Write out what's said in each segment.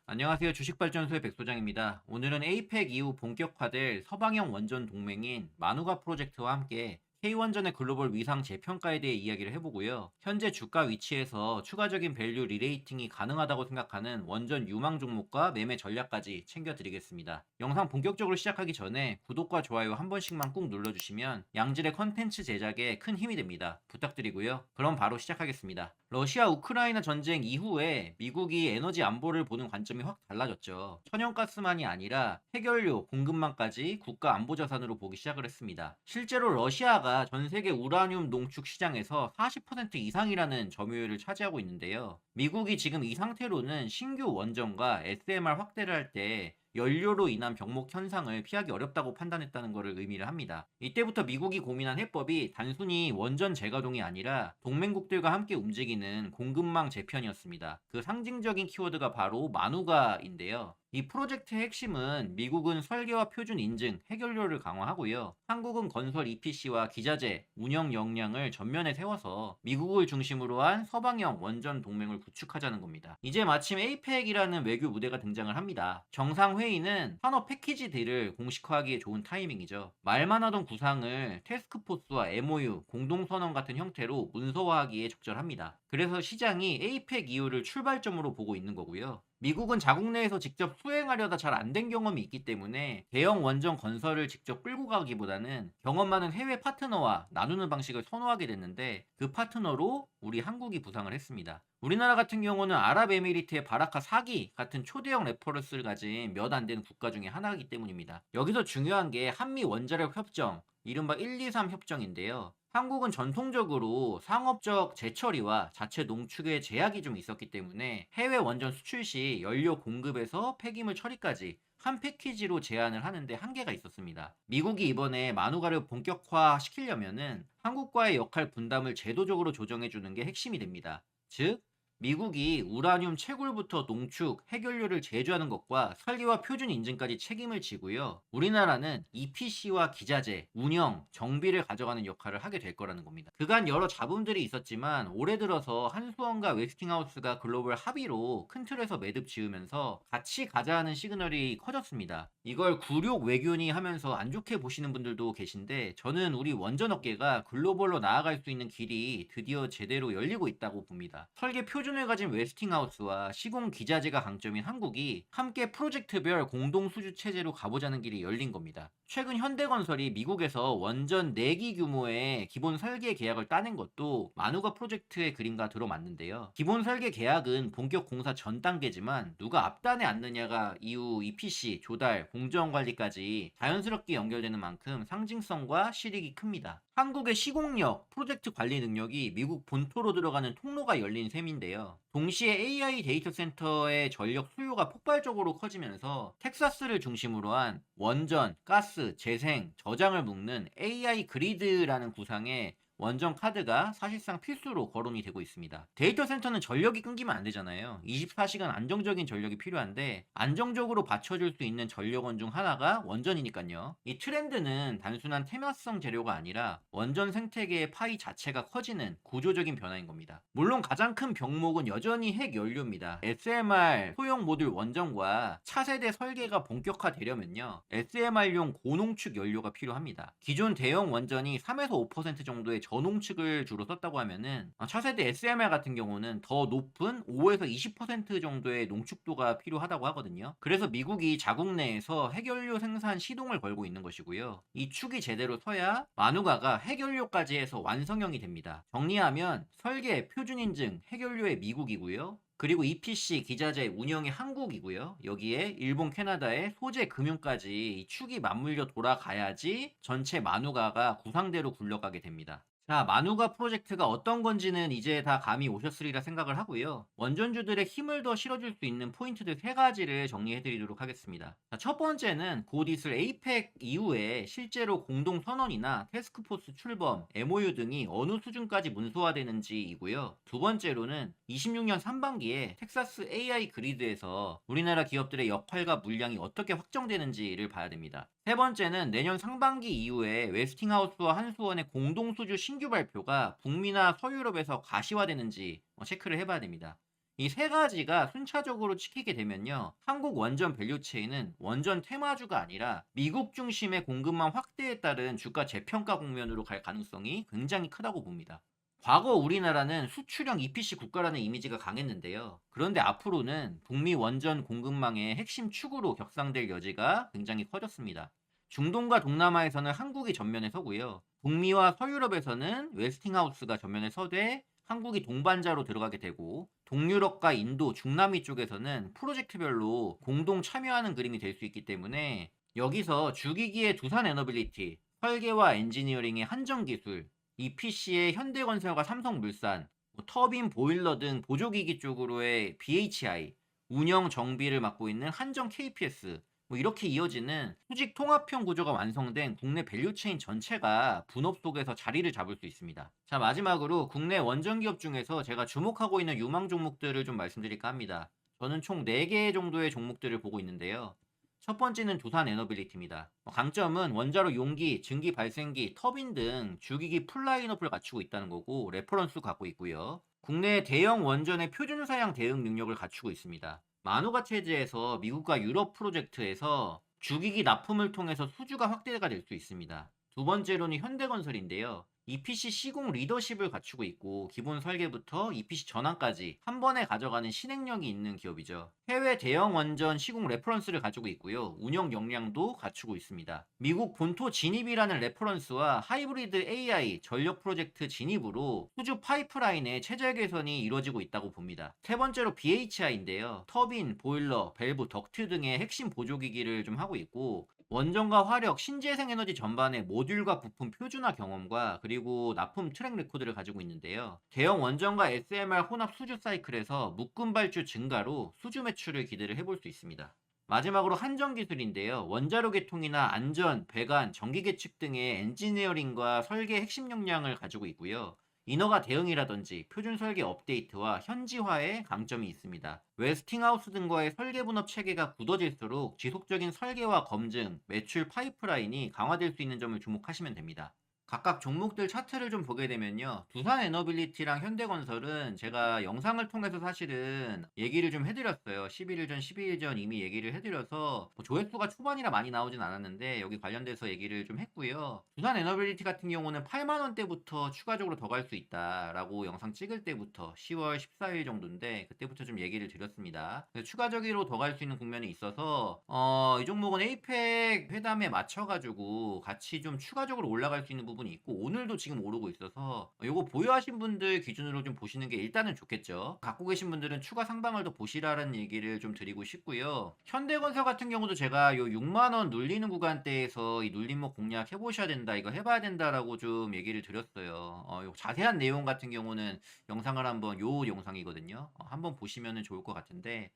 안녕하세요. 주식발전소의 백소장입니다. 오늘은 에이펙 이후 본격화될 서방형 원전 동맹인 마누가 프로젝트와 함께 K원전의 글로벌 위상 재평가에 대해 이야기를 해보고요. 현재 주가 위치에서 추가적인 밸류 리레이팅이 가능하다고 생각하는 원전 유망 종목과 매매 전략까지 챙겨드리겠습니다. 영상 본격적으로 시작하기 전에 구독과 좋아요 한 번씩만 꾹 눌러주시면 양질의 컨텐츠 제작에 큰 힘이 됩니다. 부탁드리고요. 그럼 바로 시작하겠습니다. 러시아 우크라이나 전쟁 이후에 미국이 에너지 안보를 보는 관점이 확 달라졌죠. 천연가스만이 아니라 해결료, 공급망까지 국가 안보 자산으로 보기 시작을 했습니다. 실제로 러시아가 전 세계 우라늄 농축 시장에서 40% 이상이라는 점유율을 차지하고 있는데요. 미국이 지금 이 상태로는 신규 원전과 SMR 확대를 할 때 연료로 인한 병목 현상을 피하기 어렵다고 판단했다는 것을 의미를 합니다. 이때부터 미국이 고민한 해법이 단순히 원전 재가동이 아니라 동맹국들과 함께 움직이는 공급망 재편이었습니다. 그 상징적인 키워드가 바로 마누가인데요. 이 프로젝트의 핵심은 미국은 설계와 표준 인증, 해결료를 강화하고요. 한국은 건설 EPC와 기자재, 운영 역량을 전면에 세워서 미국을 중심으로 한 서방형 원전 동맹을 구축하자는 겁니다. 이제 마침 에이펙이라는 외교 무대가 등장을 합니다. 정상회의는 산업 패키지 딜을 공식화하기에 좋은 타이밍이죠. 말만 하던 구상을 태스크포스와 MOU, 공동선언 같은 형태로 문서화하기에 적절합니다. 그래서 시장이 에이펙 이후를 출발점으로 보고 있는 거고요. 미국은 자국 내에서 직접 수행하려다 잘 안 된 경험이 있기 때문에 대형 원전 건설을 직접 끌고 가기보다는 경험 많은 해외 파트너와 나누는 방식을 선호하게 됐는데 그 파트너로 우리 한국이 부상을 했습니다. 우리나라 같은 경우는 아랍에미리트의 바라카 사기 같은 초대형 레퍼런스를 가진 몇 안 되는 국가 중에 하나이기 때문입니다. 여기서 중요한 게 한미 원자력 협정, 이른바 123 협정인데요. 한국은 전통적으로 상업적 재처리와 자체 농축에 제약이 좀 있었기 때문에 해외 원전 수출 시 연료 공급에서 폐기물 처리까지 한 패키지로 제한을 하는데 한계가 있었습니다. 미국이 이번에 마누가를 본격화 시키려면은 한국과의 역할 분담을 제도적으로 조정해 주는 게 핵심이 됩니다. 즉, 미국이 우라늄 채굴부터 농축, 해결료를 제조하는 것과 설계와 표준 인증까지 책임을 지고요. 우리나라는 EPC와 기자재, 운영, 정비를 가져가는 역할을 하게 될 거라는 겁니다. 그간 여러 잡음들이 있었지만 올해 들어서 한수원과 웨스팅하우스가 글로벌 합의로 큰 틀에서 매듭 지으면서 같이 가자는 시그널이 커졌습니다. 이걸 굴욕 외교니 하면서 안 좋게 보시는 분들도 계신데 저는 우리 원전 업계가 글로벌로 나아갈 수 있는 길이 드디어 제대로 열리고 있다고 봅니다. 설계 표준을 가진 웨스팅하우스와 시공 기자재가 강점인 한국이 함께 프로젝트별 공동 수주 체제로 가보자는 길이 열린 겁니다. 최근 현대건설이 미국에서 원전 4기 규모의 기본 설계 계약을 따낸 것도 마누가 프로젝트의 그림과 들어맞는데요. 기본 설계 계약은 본격 공사 전 단계지만 누가 앞단에 앉느냐가 이후 EPC, 조달, 공정 관리까지 자연스럽게 연결되는 만큼 상징성과 실익이 큽니다. 한국의 시공력, 프로젝트 관리 능력이 미국 본토로 들어가는 통로가 열린 셈인데요. 동시에 AI 데이터 센터의 전력 수요가 폭발적으로 커지면서 텍사스를 중심으로 한 원전, 가스, 재생, 저장을 묶는 AI 그리드라는 구상의 원전 카드가 사실상 필수로 거론이 되고 있습니다. 데이터 센터는 전력이 끊기면 안 되잖아요. 24시간 안정적인 전력이 필요한데 안정적으로 받쳐줄 수 있는 전력원 중 하나가 원전이니까요. 이 트렌드는 단순한 테마성 재료가 아니라 원전 생태계의 파이 자체가 커지는 구조적인 변화인 겁니다. 물론 가장 큰 병목은 여전히 핵 연료입니다. SMR 소형 모듈 원전과 차세대 설계가 본격화되려면요. SMR용 고농축 연료가 필요합니다. 기존 대형 원전이 3에서 5% 정도의 저농축을 주로 썼다고 하면은 차세대 SMR 같은 경우는 더 높은 5에서 20% 정도의 농축도가 필요하다고 하거든요. 그래서 미국이 자국 내에서 핵연료 생산 시동을 걸고 있는 것이고요. 이 축이 제대로 서야 마누가가 핵연료까지 해서 완성형이 됩니다. 정리하면 설계, 표준 인증, 핵연료의 미국이고요. 그리고 EPC, 기자재, 운영의 한국이고요. 여기에 일본, 캐나다의 소재, 금융까지 이 축이 맞물려 돌아가야지 전체 마누가가 구상대로 굴러가게 됩니다. 자, 마누가 프로젝트가 어떤 건지는 이제 다 감이 오셨으리라 생각을 하고요. 원전주들의 힘을 더 실어줄 수 있는 포인트들 3가지를 정리해 드리도록 하겠습니다. 자, 첫 번째는 곧 있을 에이펙 이후에 실제로 공동 선언이나 태스크포스 출범, MOU 등이 어느 수준까지 문서화되는지이고요. 두 번째로는 26년 상반기에 텍사스 AI 그리드에서 우리나라 기업들의 역할과 물량이 어떻게 확정되는지를 봐야 됩니다. 세 번째는 내년 상반기 이후에 웨스팅하우스와 한수원의 공동수주 신규 발표가 북미나 서유럽에서 가시화되는지 체크를 해봐야 됩니다. 이 세 가지가 순차적으로 찍히게 되면요. 한국 원전 밸류체인은 원전 테마주가 아니라 미국 중심의 공급망 확대에 따른 주가 재평가 국면으로 갈 가능성이 굉장히 크다고 봅니다. 과거 우리나라는 수출형 EPC 국가라는 이미지가 강했는데요. 그런데 앞으로는 북미 원전 공급망의 핵심 축으로 격상될 여지가 굉장히 커졌습니다. 중동과 동남아에서는 한국이 전면에 서고요. 북미와 서유럽에서는 웨스팅하우스가 전면에 서되 한국이 동반자로 들어가게 되고, 동유럽과 인도, 중남미 쪽에서는 프로젝트별로 공동 참여하는 그림이 될 수 있기 때문에 여기서 주기기의 두산 에너빌리티, 설계와 엔지니어링의 한정기술, EPC의 현대건설과 삼성물산, 터빈 보일러 등 보조기기 쪽으로의 BHI, 운영 정비를 맡고 있는 한정 KPS, 이렇게 이어지는 수직 통합형 구조가 완성된 국내 밸류체인 전체가 분업 속에서 자리를 잡을 수 있습니다. 자, 마지막으로 국내 원전 기업 중에서 제가 주목하고 있는 유망 종목들을 좀 말씀드릴까 합니다. 저는 총 4개 정도의 종목들을 보고 있는데요. 첫 번째는 두산 에너빌리티입니다. 강점은 원자로 용기, 증기 발생기, 터빈 등 주기기 풀라인업을 갖추고 있다는 거고, 레퍼런스 갖고 있고요. 국내 대형 원전의 표준 사양 대응 능력을 갖추고 있습니다. 마누가 체제에서 미국과 유럽 프로젝트에서 주기기 납품을 통해서 수주가 확대가 될 수 있습니다. 두 번째로는 현대건설인데요. EPC 시공 리더십을 갖추고 있고, 기본 설계부터 EPC 전환까지 한 번에 가져가는 신행력이 있는 기업이죠. 해외 대형 원전 시공 레퍼런스를 가지고 있고요. 운영 역량도 갖추고 있습니다. 미국 본토 진입이라는 레퍼런스와 하이브리드 AI 전력 프로젝트 진입으로 수주 파이프라인의 체질 개선이 이루어지고 있다고 봅니다. 세 번째로 BHI인데요. 터빈, 보일러, 밸브, 덕트 등의 핵심 보조기기를 좀 하고 있고, 원전과 화력, 신재생 에너지 전반의 모듈과 부품 표준화 경험과 그리고 납품 트랙 레코드를 가지고 있는데요. 대형 원전과 SMR 혼합 수주 사이클에서 묶음 발주 증가로 수주 매출을 기대를 해볼 수 있습니다. 마지막으로 한전기술인데요. 원자로 개통이나 안전, 배관, 전기 계측 등의 엔지니어링과 설계 핵심 역량을 가지고 있고요. 인허가 대응이라든지 표준 설계 업데이트와 현지화에 강점이 있습니다. 웨스팅하우스 등과의 설계 분업 체계가 굳어질수록 지속적인 설계와 검증, 매출 파이프라인이 강화될 수 있는 점을 주목하시면 됩니다. 각각 종목들 차트를 좀 보게 되면요. 두산 에너빌리티랑 현대건설은 제가 영상을 통해서 사실은 얘기를 좀 해드렸어요. 11일 전, 12일 전 이미 얘기를 해드려서 조회수가 초반이라 많이 나오진 않았는데 여기 관련돼서 얘기를 좀 했고요. 두산 에너빌리티 같은 경우는 8만 원대부터 추가적으로 더 갈 수 있다라고 영상 찍을 때부터 10월 14일 정도인데 그때부터 좀 얘기를 드렸습니다. 추가적으로 더 갈 수 있는 국면이 있어서 이 종목은 에이펙 회담에 맞춰가지고 같이 좀 추가적으로 올라갈 수 있는 부분이 있고, 오늘도 지금 오르고 있어서 요거 보유하신 분들 기준으로 좀 보시는 게 일단은 좋겠죠. 갖고 계신 분들은 추가 상방을 더 보시라는 얘기를 좀 드리고 싶고요. 현대건설 같은 경우도 제가 요 6만 원 눌리는 구간대에서 이 눌림목 공략해 보셔야 된다, 이거 해봐야 된다라고 좀 얘기를 드렸어요. 요 자세한 내용 같은 경우는 영상을 한번 요 영상이거든요. 한번 보시면 좋을 것 같은데,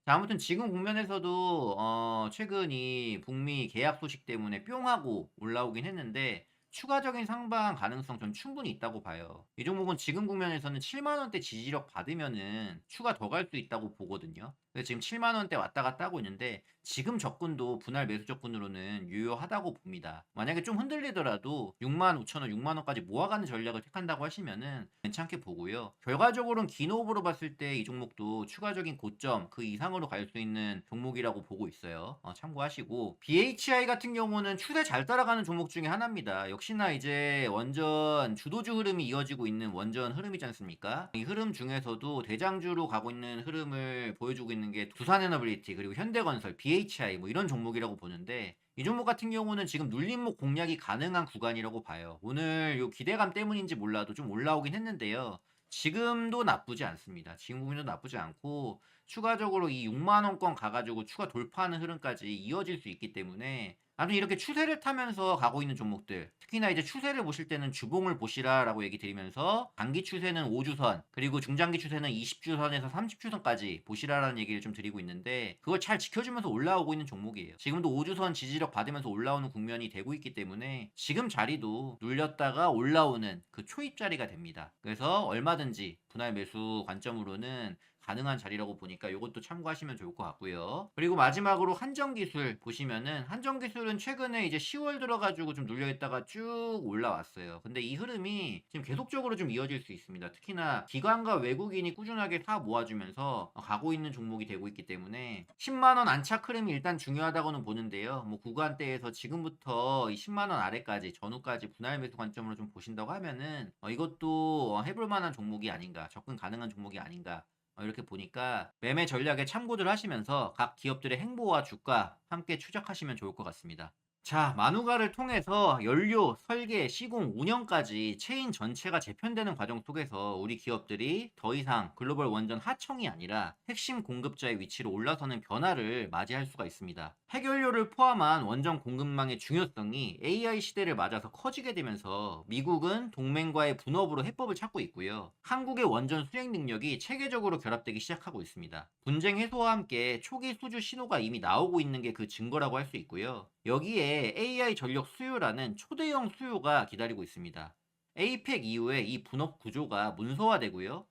자, 아무튼 지금 국면에서도 최근 이 북미 계약 소식 때문에 뿅 하고 올라오긴 했는데 추가적인 상방 가능성 전 충분히 있다고 봐요. 이 종목은 지금 국면에서는 7만 원대 지지력 받으면은 추가 더 갈 수 있다고 보거든요. 그래서 지금 7만 원대 왔다 갔다 하고 있는데 지금 접근도 분할 매수 접근으로는 유효하다고 봅니다. 만약에 좀 흔들리더라도 6만 5천 원, 6만 원까지 모아가는 전략을 택한다고 하시면은 괜찮게 보고요. 결과적으로는 긴 호흡으로 봤을 때 이 종목도 추가적인 고점 그 이상으로 갈 수 있는 종목이라고 보고 있어요. 참고하시고, BHI 같은 경우는 추세 잘 따라가는 종목 중에 하나입니다. 역시나 이제 원전 주도주 흐름이 이어지고 있는 원전 흐름이지 않습니까? 이 흐름 중에서도 대장주로 가고 있는 흐름을 보여주고 있는 게 두산에너빌리티 그리고 현대건설, BHI 이런 종목이라고 보는데, 이 종목 같은 경우는 지금 눌림목 공략이 가능한 구간이라고 봐요. 오늘 요 기대감 때문인지 몰라도 좀 올라오긴 했는데요. 지금도 나쁘지 않습니다. 지금 구간도 나쁘지 않고 추가적으로 이 6만 원권 가가지고 추가 돌파하는 흐름까지 이어질 수 있기 때문에, 아무튼 이렇게 추세를 타면서 가고 있는 종목들, 특히나 이제 추세를 보실 때는 주봉을 보시라라고 얘기 드리면서 단기 추세는 5주선 그리고 중장기 추세는 20주선에서 30주선까지 보시라라는 얘기를 좀 드리고 있는데, 그걸 잘 지켜주면서 올라오고 있는 종목이에요. 지금도 5주선 지지력 받으면서 올라오는 국면이 되고 있기 때문에 지금 자리도 눌렸다가 올라오는 그 초입 자리가 됩니다. 그래서 얼마든지 분할 매수 관점으로는 가능한 자리라고 보니까 이것도 참고하시면 좋을 것 같고요. 그리고 마지막으로 한정기술 보시면은 한정기술은 최근에 이제 10월 들어가지고 좀 눌려있다가 쭉 올라왔어요. 근데 이 흐름이 지금 계속적으로 좀 이어질 수 있습니다. 특히나 기관과 외국인이 꾸준하게 사 모아주면서 가고 있는 종목이 되고 있기 때문에 10만원 안착 흐름이 일단 중요하다고는 보는데요. 뭐 구간대에서 지금부터 이 10만원 아래까지 전후까지 분할 매수 관점으로 좀 보신다고 하면은 이것도 해볼 만한 종목이 아닌가, 접근 가능한 종목이 아닌가, 이렇게 보니까 매매 전략에 참고들 하시면서 각 기업들의 행보와 주가 함께 추적하시면 좋을 것 같습니다. 자, 마누가를 통해서 연료, 설계, 시공, 운영까지 체인 전체가 재편되는 과정 속에서 우리 기업들이 더 이상 글로벌 원전 하청이 아니라 핵심 공급자의 위치로 올라서는 변화를 맞이할 수가 있습니다. 핵연료를 포함한 원전 공급망의 중요성이 AI 시대를 맞아서 커지게 되면서 미국은 동맹과의 분업으로 해법을 찾고 있고요. 한국의 원전 수행 능력이 체계적으로 결합되기 시작하고 있습니다. 분쟁 해소와 함께 초기 수주 신호가 이미 나오고 있는 게 그 증거라고 할 수 있고요. 여기에 AI 전력 수요라는 초대형 수요가 기다리고 있습니다. 에이펙 이후에 이 분업 구조가 문서화되고요.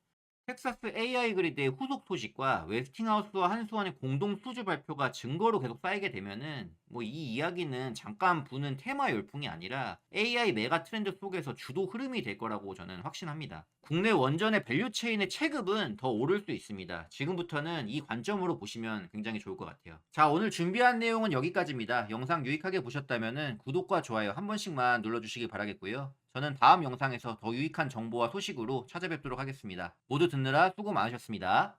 텍사스 AI 그리드의 후속 소식과 웨스팅하우스와 한수원의 공동 수주 발표가 증거로 계속 쌓이게 되면은 뭐 이 이야기는 잠깐 부는 테마 열풍이 아니라 AI 메가 트렌드 속에서 주도 흐름이 될 거라고 저는 확신합니다. 국내 원전의 밸류 체인의 체급은 더 오를 수 있습니다. 지금부터는 이 관점으로 보시면 굉장히 좋을 것 같아요. 자, 오늘 준비한 내용은 여기까지입니다. 영상 유익하게 보셨다면은 구독과 좋아요 한 번씩만 눌러주시기 바라겠고요. 저는 다음 영상에서 더 유익한 정보와 소식으로 찾아뵙도록 하겠습니다. 모두 듣느라 수고 많으셨습니다.